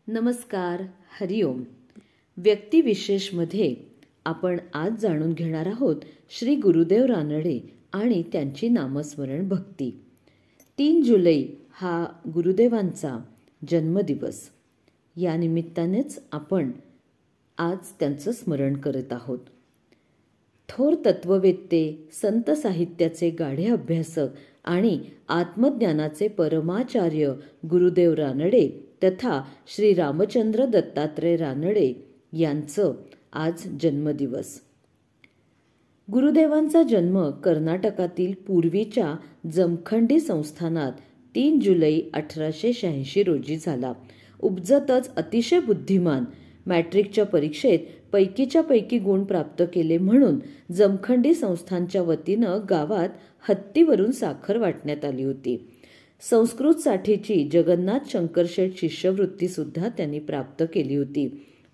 नमस्कार, हरिओम. व्यक्तिविशेषमध्ये आपण आज जाणून घेणार आहोत श्री गुरुदेव रानडे आणि त्यांची नामस्मरण भक्ती. 3 जुलै हा गुरुदेवांचा जन्मदिवस. या निमित्तानेच आपण आज त्यांचं स्मरण करत आहोत. थोर तत्ववेत्ते, संत साहित्याचे गाढे अभ्यासक आणि आत्मज्ञानाचे परमाचार्य गुरुदेव रानडे तथा श्री रामचंद्र दत्तात्रय रानडे यांचं आज जन्मदिवस. गुरुदेवांचा जन्म कर्नाटकातील पूर्वीच्या जमखंडी संस्थानात 3 जुलै 1886 रोजी झाला. उपजतच अतिशय बुद्धिमान, मॅट्रिकच्या परीक्षेत पैकीच्या पैकी गुण प्राप्त केले म्हणून जमखंडी संस्थांच्या वतीनं गावात हत्तीवरून साखर वाटण्यात आली होती. संस्कृतसाठीची जगन्नाथ शंकरशेठ शिष्यवृत्ती सुद्धा त्यांनी प्राप्त केली होती.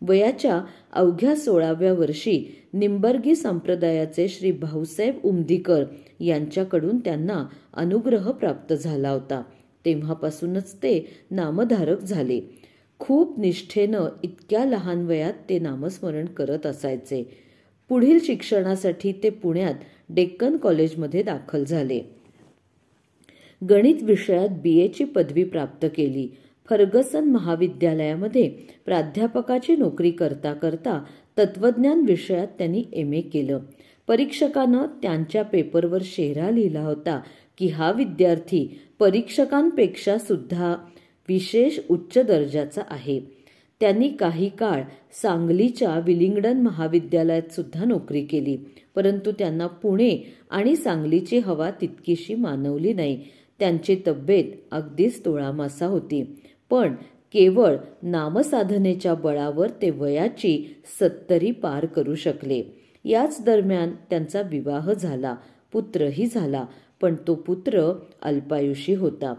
वयाच्या अवघ्या 16व्या वर्षी निंबर्गी संप्रदायाचे श्री भाऊसाहेब उमदीकर यांच्याकडून त्यांना अनुग्रह प्राप्त झाला होता. तेव्हापासूनच ते नामधारक झाले. खूप निष्ठेनं इतक्या लहान वयात ते नामस्मरण करत असायचे. पुढील शिक्षणासाठी ते पुण्यात डेक्कन कॉलेजमध्ये दाखल झाले. गणित विषयात BA ची पदवी प्राप्त केली. फर्गसन महाविद्यालयामध्ये प्राध्यापकाची नोकरी करता करता तत्वज्ञान विषयात त्यांनी MA केलं. परीक्षकानं त्यांच्या पेपरवर शेरा लिहिला होता की हा विद्यार्थी परीक्षकांपेक्षा सुद्धा विशेष उच्च दर्जाचा आहे. त्यांनी काही काळ सांगलीच्या विलिंग्डन महाविद्यालयात सुद्धा नोकरी केली, परंतु त्यांना पुणे आणि सांगलीची हवा तितकीशी मानवली नाही. त्यांची तब्येत अगदीच तोळामासा होती, पण केवळ नामसाधनेच्या बळावर ते वयाची 70 पार करू शकले. याच दरम्यान त्यांचा विवाह झाला, पुत्रही झाला, पण तो पुत्र अल्पायुषी होता.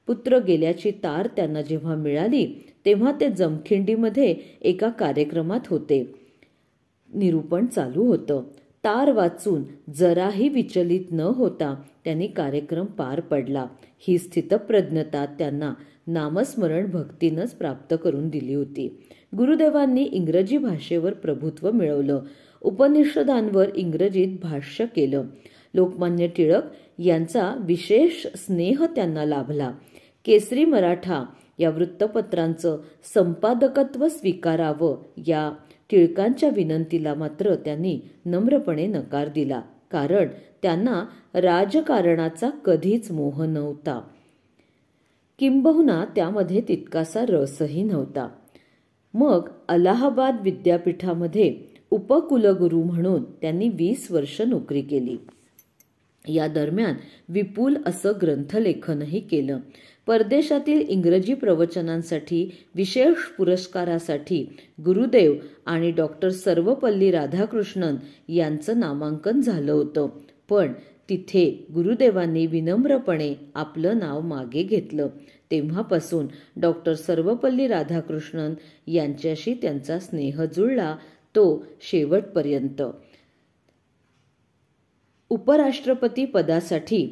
पुत्र गेल्याची तार त्यांना जेव्हा मिळाली तेव्हा ते जमखिंडीमध्ये एका कार्यक्रमात होते. निरूपण चालू होतं. तार वाचून जराही विचलित न होता त्यांनी कार्यक्रम पार पडला. ही स्थितप्रज्ञता त्यांना नामस्मरण भक्तीनंच प्राप्त करून दिली होती. गुरुदेवांनी इंग्रजी भाषेवर प्रभुत्व मिळवलं. उपनिषदांवर इंग्रजीत भाष्य केलं. लोकमान्य टिळक यांचा विशेष स्नेह त्यांना लाभला. केसरी मराठा या वृत्तपत्रांचं संपादकत्व स्वीकारावं या टिळकांच्या विनंतीला मात्र त्यांनी नम्रपणे नकार दिला, कारण त्यांना राजकारणाचा कधीच मोह नव्हता, किंबहुना त्यामध्ये तितकासा रसही नव्हता. मग अलाहाबाद विद्यापीठामध्ये उपकुलगुरू म्हणून त्यांनी 20 वर्ष नोकरी केली. या दरम्यान विपुल असं ग्रंथलेखनही केलं. परदेशातील इंग्रजी प्रवचनांसाठी विशेष पुरस्कारासाठी गुरुदेव आणि डॉक्टर सर्वपल्ली राधाकृष्णन यांचं नामांकन झालं होतं, पण तिथे गुरुदेवांनी विनम्रपणे आपलं नाव मागे घेतलं. तेव्हापासून डॉक्टर सर्वपल्ली राधाकृष्णन यांच्याशी त्यांचा स्नेह जुळला, तो शेवटपर्यंत. उपराष्ट्रपती पदासाठी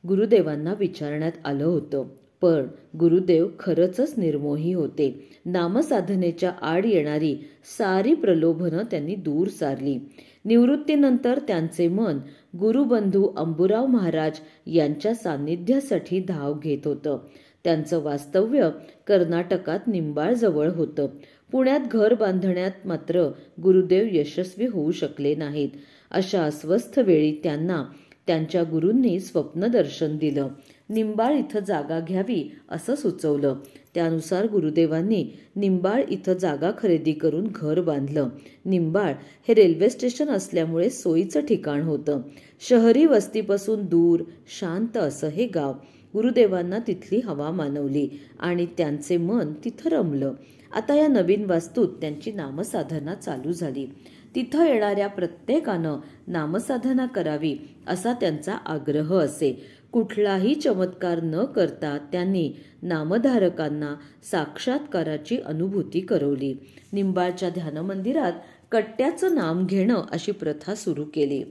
गुरुदेवांना विचारण्यात आलं होतं, पण गुरुदेव खरंच निर्मोही होते. नामसाधनेच्या आड येणारी सारी प्रलोभनं त्यांनी दूर सारली. निवृत्तीनंतर त्यांचे मन गुरुबंधू अंबुराव महाराज यांच्या सान्निध्यासाठी धाव घेत होतं. त्यांचं वास्तव्य कर्नाटकात निंबाळजवळ होतं. पुण्यात घर बांधण्यात मात्र गुरुदेव यशस्वी होऊ शकले नाहीत. अशा अस्वस्थ वेळी त्यांना त्यांच्या गुरूंनी स्वप्नदर्शन दिलं. निंबाळ इथं जागा घ्यावी असं सुचवलं. त्यानुसार गुरुदेवांनी निंबाळ इथं जागा खरेदी करून घर बांधलं. निंबाळ हे रेल्वे स्टेशन असल्यामुळे सोयीचं ठिकाण होतं. शहरी वस्तीपासून दूर, शांत असं हे गाव. गुरुदेवांना तिथली हवा मानवली आणि त्यांचे मन तिथं रमलं. आता या नवीन वास्तूत त्यांची नामसाधना चालू झाली. तिथं येणाऱ्या प्रत्येकानं नामसाधना करावी असा त्यांचा आग्रह असे. कुठलाही चमत्कार न करता त्यांनी नामधारकांना साक्षात्काराची अनुभूती करवली. निंबाळच्या ध्यानमंदिरात कट्ट्याचं नाम घेणं अशी प्रथा सुरू केली.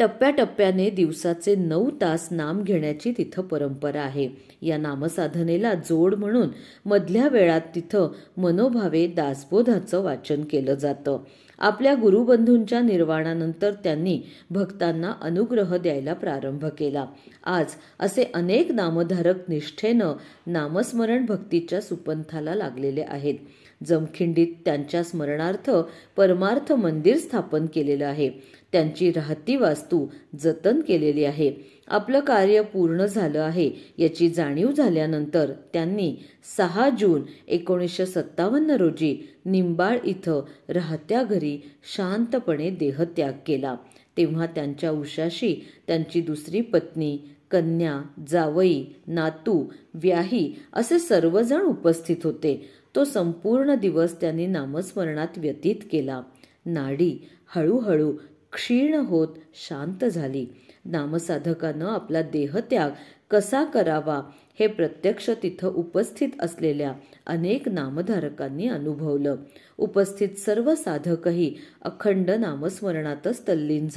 टप्प्याटप्प्याने दिवसाचे 9 तास नाम घेण्याची तिथं परंपरा आहे. या नामसाधनेला जोड म्हणून मधल्या वेळात तिथं मनोभावे दासबोधाचं वाचन केलं जातं. आपल्या गुरुबंधूंच्या निर्वाणानंतर त्यांनी भक्तांना अनुग्रह द्यायला प्रारंभ केला. आज असे अनेक नामधारक निष्ठेनं नामस्मरण भक्तीच्या सुपंथाला लागलेले आहेत. जमखिंडीत त्यांच्या स्मरणार्थ परमार्थ मंदिर स्थापन केलेलं आहे. त्यांची राहती वास्तू जतन केलेली आहे. आपलं कार्य पूर्ण झालं आहे याची जाणीव झाल्यानंतर त्यांनी 6 जून 1957 रोजी निंबाळ इथं राहत्या घरी शांतपणे देहत्याग केला. तेव्हा त्यांच्या उशाशी त्यांची दुसरी पत्नी, कन्या, जावई, नातू, व्याही असे सर्वजण उपस्थित होते. तो संपूर्ण दिवस त्यांनी नामस्मरणात व्यतीत केला. नाडी हळूहळू क्षीण होत शांत झाली. नामसाधकानं आपला देहत्याग कसा करावा हे प्रत्यक्ष तिथं उपस्थित असलेल्या अनेक नामधारकांनी अनुभवलं. उपस्थित सर्व साधकही अखंड नामस्मरणातच तल्लीन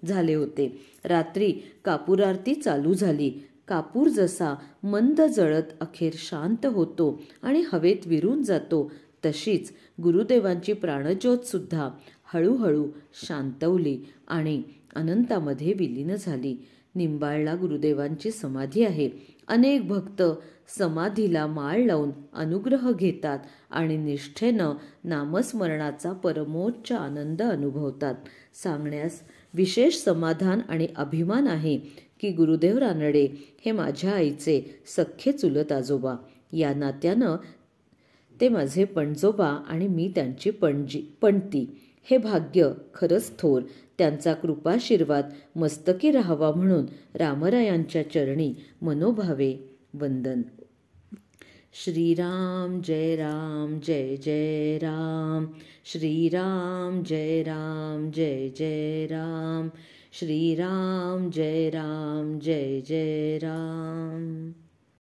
झाले होते. रात्री कापूर आरती चालू झाली. कापूर जसा मंद जळत अखेर शांत होतो आणि हवेत विरून जातो, तशीच गुरुदेवांची प्राणज्योत सुद्धा हळूहळू शांतवली आणि अनंतामध्ये विलीन झाली. निंबाळला गुरुदेवांची समाधी आहे. अनेक भक्त समाधीला माळ लावून अनुग्रह घेतात आणि निष्ठेनं नामस्मरणाचा परमोच्च आनंद अनुभवतात. सांगण्यास विशेष समाधान आणि अभिमान आहे की गुरुदेव रानडे हे माझ्या आईचे सख्खे चुलत आजोबा. या नात्यानं ते माझे पणजोबा आणि मी त्यांची पणती. हे भाग्य खरंच थोर. त्यांचा कृपाशीर्वाद मस्तकी राहावा म्हणून रामरायांच्या चरणी मनोभावे वंदन. श्रीराम जय राम जय जय राम. श्रीराम जय राम जय जय राम. श्रीराम जय राम जय जय राम.